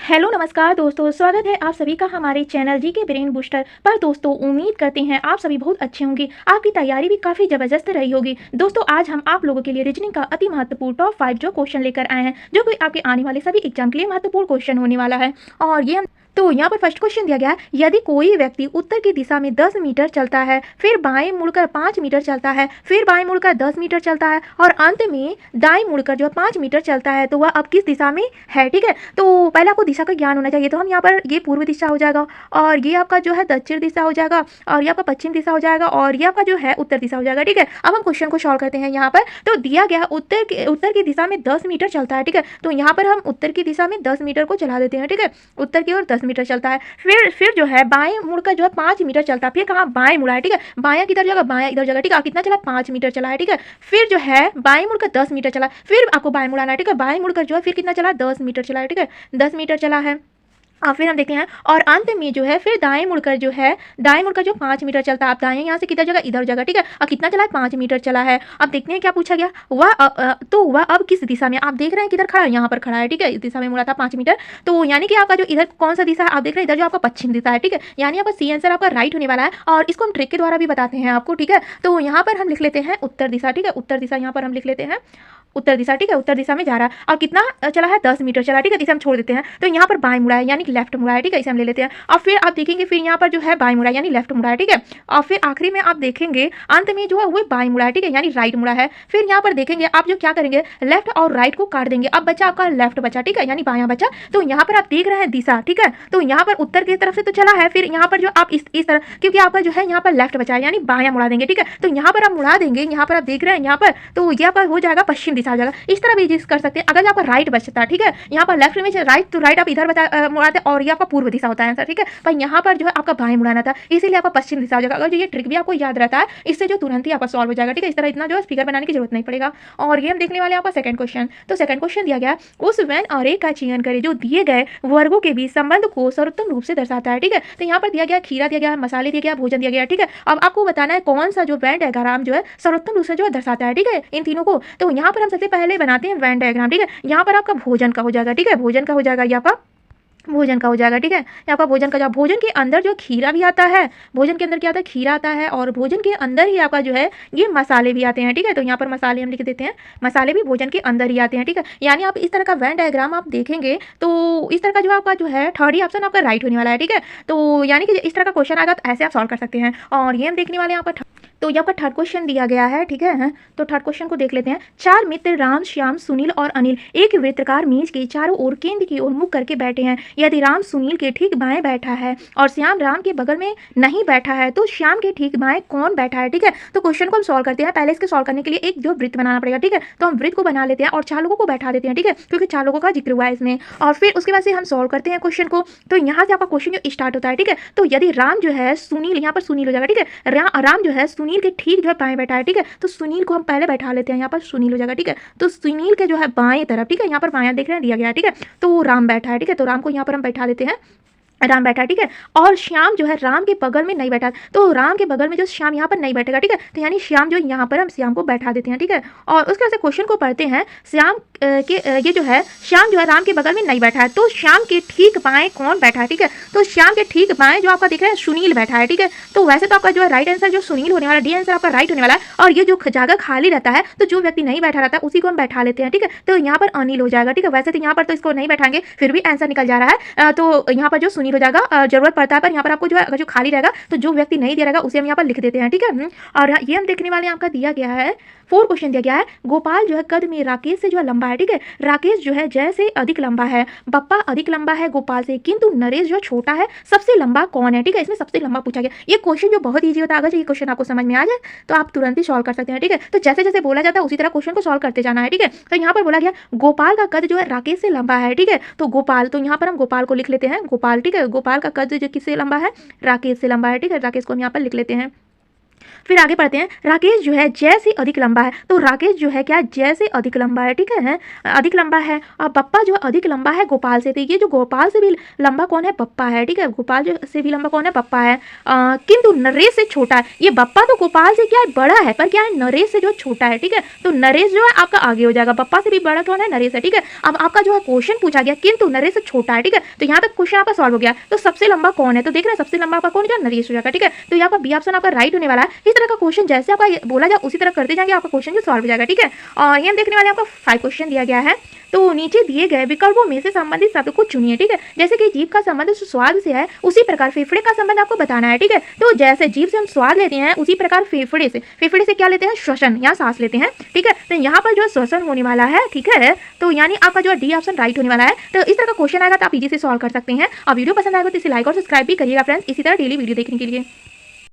Hello नमस्कार दोस्तों, स्वागत है आप सभी का हमारे चैनल जी के ब्रेन बूस्टर पर। दोस्तों उम्मीद करते हैं आप सभी बहुत अच्छे होंगे, आपकी तैयारी भी काफ़ी ज़बरदस्त रही होगी। दोस्तों आज हम आप लोगों के लिए रीजनिंग का अति महत्वपूर्ण टॉप 5 जो क्वेश्चन लेकर आए हैं, जो कि आपके आने वाले सभी एग्जाम के लिए महत्वपूर्ण क्वेश्चन होने वाला है। और ये तो यहाँ पर फर्स्ट क्वेश्चन दिया गया है, यदि कोई व्यक्ति उत्तर की दिशा में 10 मीटर चलता है, फिर बाएं मुड़कर 5 मीटर चलता है, फिर बाएं मुड़कर 10 मीटर चलता है और अंत में दाएं मुड़कर जो 5 मीटर चलता है, तो वह अब किस दिशा में है। ठीक है, तो पहले आपको दिशा का ज्ञान होना चाहिए। तो हम यहाँ पर ये पूर्व दिशा हो जाएगा और ये आपका जो है दक्षिण दिशा हो जाएगा और ये आपका पश्चिम दिशा हो जाएगा और ये आपका जो है उत्तर दिशा हो जाएगा। ठीक है, अब हम क्वेश्चन को सॉल्व करते हैं। यहाँ पर तो दिया गया उत्तर की दिशा में 10 मीटर चलता है। ठीक है, तो यहाँ पर हम उत्तर की दिशा में 10 मीटर को चला देते हैं। ठीक है, उत्तर की ओर 10 मीटर चलता है, फिर जो है बाएं मुड़कर जो है 5 मीटर चलता है। फिर कहाँ बाएं मुड़ा है। ठीक है, बायां किधर जाएगा, बायां इधर जाएगा। ठीक है, कितना चला, 5 मीटर चला है। ठीक है, फिर जो है बाएं मुड़कर 10 मीटर चला, फिर आपको बाएं मुड़ाना है। ठीक है, बाएं मुड़कर जो है फिर कितना चला, 10 मीटर चला है। ठीक है, 10 मीटर चला है। फिर हम देखते हैं और अंत में जो है फिर दाएं मुड़कर जो 5 मीटर चलता है। आप दाएं यहाँ से किधर जगह, इधर जगह। ठीक है, और कितना चला है, 5 मीटर चला है। अब देखते हैं क्या पूछा गया, वह अब किस दिशा में। आप देख रहे हैं किधर खड़ा है, यहाँ पर खड़ा है। ठीक है, इस दिशा में मुड़ा था 5 मीटर, तो यानी कि आपका जो इधर कौन सा दिशा है, आप देख रहे हैं इधर जो आपका पश्चिम दिशा है। ठीक है, यानी आपका सी आंसर आपका राइट होने वाला है और इसको हम ट्रिक के द्वारा भी बताते हैं आपको। ठीक है, तो यहाँ पर हम लिख लेते हैं उत्तर दिशा। ठीक है, उत्तर दिशा यहाँ पर हम लिख लेते हैं उत्तर दिशा। ठीक है, उत्तर दिशा में जा रहा है और कितना चला है, 10 मीटर चला है। ठीक है, इसे हम छोड़ देते हैं। तो यहाँ पर बाएं मुड़ा है यानी कि लेफ्ट मुड़ा है। ठीक है, इसे हम ले लेते हैं और फिर आप देखेंगे फिर यहाँ पर जो है बाएं मुड़ा है यानी लेफ्ट मुड़ा है। ठीक है, और फिर आखिरी में आप देखेंगे अंत में जो है वो बाएं मुड़ा है। ठीक है, यानी राइट मुड़ा है। फिर यहाँ पर देखेंगे आप जो क्या करेंगे, लेफ्ट और राइट को काट देंगे। अब बचा आपका लेफ्ट बचा। ठीक है, यानी बायां बचा। तो यहाँ पर आप देख रहे हैं दिशा। ठीक है, तो यहाँ पर उत्तर की तरफ से तो चला है, फिर यहाँ पर जो आप इस तरह, क्योंकि आपका जो है यहाँ पर लेफ्ट बचा है यानी बायां मुड़ा देंगे। ठीक है, तो यहाँ पर आप मुड़ा देंगे, यहाँ पर आप देख रहे हैं यहाँ पर, तो यहाँ पर हो जाएगा पश्चिम दिशा हो जाएगा। इस तरह भी कर सकते हैं। अगर आपका राइट बचता, ठीक है, यहाँ पर लेफ्ट में राइट, तो राइट आप इधर मुड़ाते और ये आपका पूर्व दिशा होता है आंसर। ठीक है, पर यहाँ पर जो है आपका बाएं मुड़ाना था, इसीलिए आपका पश्चिम दिशा हो जाएगा। अगर ये ट्रिक भी आपको याद रहता है, इससे जो तुरंत ही आपका सॉल्व हो जाएगा। ठीक है, इस तरह इतना जो है फिगर बनाने की जरूरत नहीं पड़ेगा। और ये हम देखने वाले आपका सेकंड क्वेश्चन। तो सेकंड क्वेश्चन दिया गया, उस वेन और एक का चयन करें जो दिए गए वर्गों के बीच संबंध को सर्वोत्तम रूप से दर्शाता है। ठीक है, तो यहाँ पर दिया गया खीरा दिया गया, मसाले दिया गया, भोजन दिया गया। ठीक है, अब आपको बताना है कौन सा जो वेन डायग्राम जो है सर्वोत्तम रूप से जो है दर्शाता है। ठीक है, इन तीनों को। तो यहाँ पर हम सबसे पहले बनाते हैं वेन डायग्राम। ठीक है, यहाँ पर आपका भोजन का हो जाएगा। ठीक है, भोजन का हो जाएगा, ये आपका भोजन का हो जाएगा। ठीक है, यहाँ पर भोजन का जो भोजन के अंदर जो खीरा भी आता है, भोजन के अंदर क्या आता है, खीरा आता है और भोजन के अंदर ही आपका जो है ये मसाले भी आते हैं। ठीक है, तो यहाँ पर मसाले हम लिख देते हैं, मसाले भी भोजन के अंदर ही आते हैं। ठीक है, यानी आप इस तरह का वेन डायग्राम आप देखेंगे तो इस तरह का जो आपका जो है थर्ड ही ऑप्शन आपका राइट होने वाला है। ठीक है, तो यानी कि इस तरह का क्वेश्चन आएगा तो ऐसे आप सॉल्व कर सकते हैं। और ये हम देखने वाले हैं आपका तो यहाँ पर थर्ड क्वेश्चन दिया गया है। ठीक है, तो थर्ड क्वेश्चन को देख लेते हैं। 4 मित्र राम, श्याम, सुनील और अनिल एक वृत्ताकार मेज के चारों ओर केंद्र की ओर मुख करके बैठे हैं। यदि राम सुनील के ठीक बाएं बैठा है और श्याम राम के बगल में नहीं बैठा है, तो श्याम के ठीक बाएं कौन बैठा है। ठीक है, तो क्वेश्चन को हम सॉल्व करते हैं। पहले इसके सॉल्व करने के लिए एक जो वृत्त बनाना पड़ेगा। ठीक है, तो हम वृत्त को बना लेते हैं और 4 लोगों को बैठा देते हैं। ठीक है, क्योंकि 4 लोगों का जिक्र हुआ है इसमें। और फिर उसके बाद से हम सॉल्व करते हैं क्वेश्चन को। तो यहाँ से आपका क्वेश्चन जो स्टार्ट होता है। ठीक है, तो यदि राम जो है सुनील, यहाँ पर सुनील हो जाएगा। ठीक है, राम जो है सुनील के ठीक जो है बैठा है। ठीक है, तो सुनील को हम पहले बैठा लेते हैं, यहाँ पर सुनील हो जाएगा। ठीक है, तो सुनील के जो है बाएं तरफ, ठीक है, यहाँ पर बायां देख रहे हैं दिया गया है। ठीक है, तो राम बैठा है। ठीक है, तो राम को यहाँ पर हम बैठा देते हैं, राम बैठा है। ठीक है, और श्याम जो है राम के बगल में नहीं बैठा, तो राम के बगल में जो श्याम यहाँ पर नहीं बैठेगा। ठीक है, तो यानी श्याम जो यहाँ पर हम श्याम को बैठा देते हैं। ठीक है, और उसके बाद से क्वेश्चन को पढ़ते हैं। श्याम के ये जो है श्याम जो है राम के बगल में नहीं बैठा है, तो श्याम के ठीक बाएं कौन बैठा है। ठीक है, तो श्याम के ठीक बाएं जो आपका दिख रहा है सुनील बैठा है। ठीक है, तो वैसे तो आपका जो है राइट आंसर जो सुनील होने वाला है, डी आंसर आपका राइट होने वाला है। और ये जो जगह खाली रहता है, तो जो व्यक्ति नहीं बैठा रहता है उसी को हम बैठा लेते हैं। ठीक है, तो यहाँ पर अनिल हो जाएगा। ठीक है, वैसे तो यहाँ पर तो इसको नहीं बैठाएंगे, फिर भी आंसर निकल जा रहा है। तो यहाँ पर जो सुनील हो जाएगा, जरूरत पड़ता है, पर यहाँ पर आपको जो है अगर जो खाली रहेगा तो जो व्यक्ति नहीं दिया रहेगा उसे हम यहाँ पर लिख देते हैं। ठीक है, और ये हम देखने वाले आपका दिया गया है 4 क्वेश्चन दिया गया है। गोपाल जो है कद में राकेश से जो है लंबा है। ठीक है, राकेश जो है जय से अधिक लंबा है, बप्पा अधिक लंबा है गोपाल से, किंतु नरेश जो छोटा है, सबसे लंबा कौन है। ठीक है, इसमें सबसे लंबा पूछा गया। ये क्वेश्चन जो बहुत ईजी होता है, अगर ये क्वेश्चन आपको समझ में आ जाए तो आप तुरंत ही सॉल्व कर सकते हैं। ठीक है, तो जैसे जैसे बोला जाता है उसी तरह क्वेश्चन को सॉल्व करते जाना है। ठीक है, तो यहाँ पर बोला गया गोपाल का कद जो है राकेश से लंबा है। ठीक है, तो गोपाल, तो यहाँ पर हम गोपाल को लिख लेते हैं, गोपाल। ठीक है, गोपाल का कद जो किससे लंबा है, राकेश से लंबा है। ठीक है, राकेश को हम यहाँ पर लिख लेते हैं। फिर आगे पढ़ते हैं, राकेश जो है जय से अधिक लंबा है। तो राकेश जो है क्या जय से अधिक लंबा है, ठीक है, अधिक लंबा है। और पप्पा जो अधिक लंबा है गोपाल से। तो ये जो गोपाल से भी लंबा कौन है, पप्पा है, ठीक है, गोपाल जो से भी लंबा कौन है, पप्पा है। किंतु नरेश से छोटा है। ये पप्पा तो गोपाल से क्या है, बड़ा है, पर क्या है नरेश से जो छोटा है, ठीक है। तो नरेश जो है आपका आगे हो जाएगा, पप्पा से भी बड़ा कौन है, नरेश है, ठीक है। अब आपका जो है क्वेश्चन पूछा गया किंतु नरेश से छोटा है, ठीक है। तो यहाँ तक क्वेश्चन आपका सॉल्व हो गया। तो सबसे लंबा कौन है, तो देख रहे हैं सबसे लंबा आपका कौन है, नरेश हो जाएगा, ठीक है। तो यहाँ पर बी ऑप्शन आपका राइट होने वाला है। इस तरह का क्वेश्चन जैसे आपका बोला जाए उसी तरह करते जाएंगे, आपका क्वेश्चन जो सॉल्व हो जाएगा, ठीक है। और ये हम देखने वाले आपका 5 क्वेश्चन दिया गया है। तो नीचे दिए गए विकल्पों में से संबंधित शब्द को चुनिए, ठीक है। जैसे कि जीभ का संबंध स्वाद से है, उसी प्रकार फेफड़े का संबंध आपको बताना है, ठीक है। तो जैसे जीभ से हम स्वाद लेते हैं उसी प्रकार फेफड़े से क्या लेते हैं, श्वसन या सांस लेते हैं, ठीक है। तो यहाँ पर जो श्वसन होने वाला है, ठीक है, तो यानी आपका जो डी ऑप्शन राइट होने वाला है। तो इस तरह का क्वेश्चन आएगा तो आप इजी से सॉल्व कर सकते हैं। और वीडियो पसंद आएगा तो इसे लाइक और सब्सक्राइब भी करिएगा फ्रेंड्स, इसी तरह डेली वीडियो देखने के लिए।